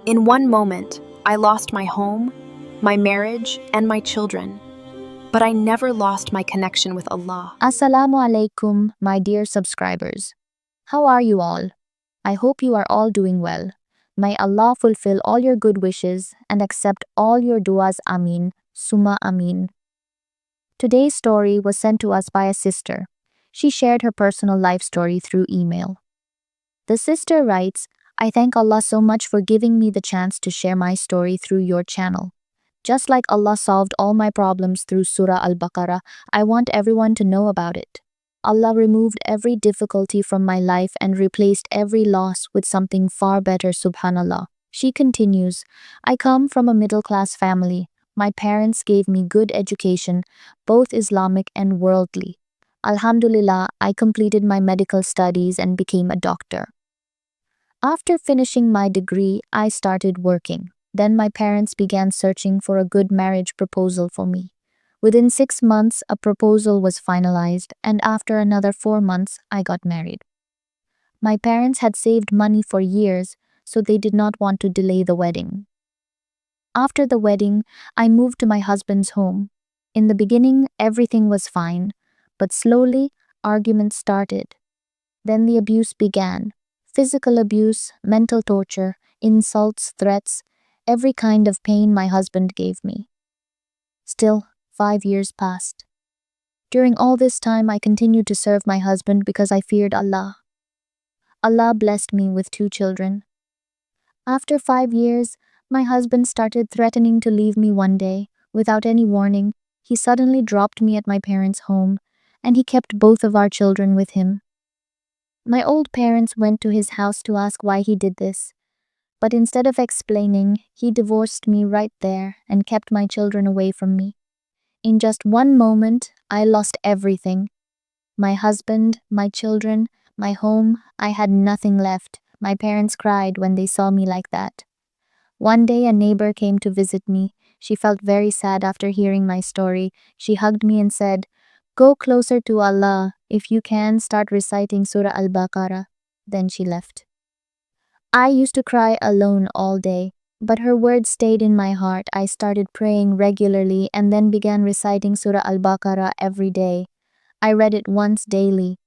In one moment, I lost my home, my marriage, and my children, but I never lost my connection with Allah. Assalamu alaikum, my dear subscribers. How are you all? I hope you are all doing well. May Allah fulfill all your good wishes and accept all your duas. Ameen, summa ameen. Today's story was sent to us by a sister. She shared her personal life story through email. The sister writes, I thank Allah so much for giving me the chance to share my story through your channel. Just like Allah solved all my problems through Surah Al-Baqarah, I want everyone to know about it. Allah removed every difficulty from my life and replaced every loss with something far better, subhanallah. She continues, I come from a middle-class family. My parents gave me good education, both Islamic and worldly. Alhamdulillah, I completed my medical studies and became a doctor. After finishing my degree, I started working. Then my parents began searching for a good marriage proposal for me. Within 6 months, a proposal was finalized, and after another 4 months, I got married. My parents had saved money for years, so they did not want to delay the wedding. After the wedding, I moved to my husband's home. In the beginning, everything was fine, but slowly, arguments started. Then the abuse began. Physical abuse, mental torture, insults, threats, every kind of pain my husband gave me. Still, 5 years passed. During all this time, I continued to serve my husband because I feared Allah. Allah blessed me with 2 children. After 5 years, my husband started threatening to leave me one day. Without any warning, he suddenly dropped me at my parents' home, and he kept both of our children with him. My old parents went to his house to ask why he did this. But instead of explaining, he divorced me right there and kept my children away from me. In just one moment, I lost everything. My husband, my children, my home, I had nothing left. My parents cried when they saw me like that. One day a neighbor came to visit me. She felt very sad after hearing my story. She hugged me and said, Go closer to Allah. If you can, start reciting Surah Al-Baqarah. Then she left. I used to cry alone all day, but her words stayed in my heart. I started praying regularly and then began reciting Surah Al-Baqarah every day. I read it once daily.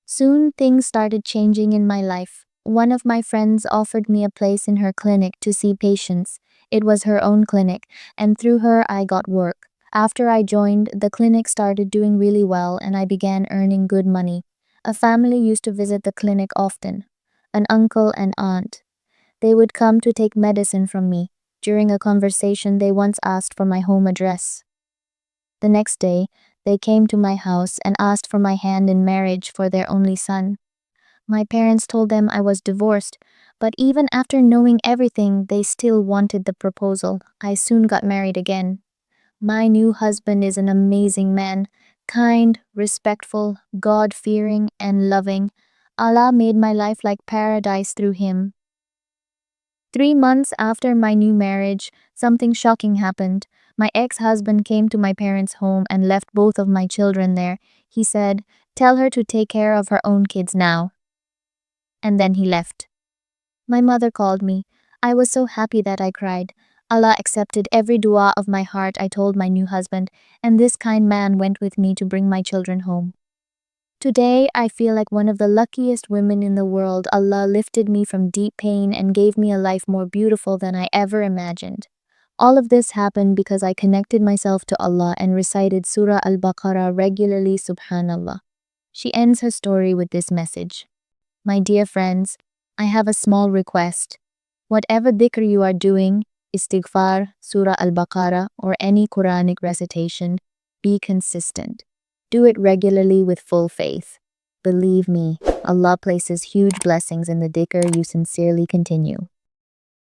Soon things started changing in my life. One of my friends offered me a place in her clinic to see patients. It was her own clinic, and through her I got work. After I joined, the clinic started doing really well and I began earning good money. A family used to visit the clinic often. An uncle and aunt. They would come to take medicine from me. During a conversation, they once asked for my home address. The next day, they came to my house and asked for my hand in marriage for their only son. My parents told them I was divorced, but even after knowing everything, they still wanted the proposal. I soon got married again. My new husband is an amazing man, kind, respectful, God-fearing, and loving. Allah made my life like paradise through him. 3 months after my new marriage, something shocking happened. My ex-husband came to my parents' home and left both of my children there. He said, Tell her to take care of her own kids now. And then he left. My mother called me. I was so happy that I cried. Allah accepted every dua of my heart, I told my new husband, and this kind man went with me to bring my children home. Today, I feel like one of the luckiest women in the world. Allah lifted me from deep pain and gave me a life more beautiful than I ever imagined. All of this happened because I connected myself to Allah and recited Surah Al-Baqarah regularly, subhanallah. She ends her story with this message. My dear friends, I have a small request. Whatever dhikr you are doing, istighfar, Surah Al-Baqarah, or any Quranic recitation, be consistent. Do it regularly with full faith. Believe me, Allah places huge blessings in the dhikr you sincerely continue.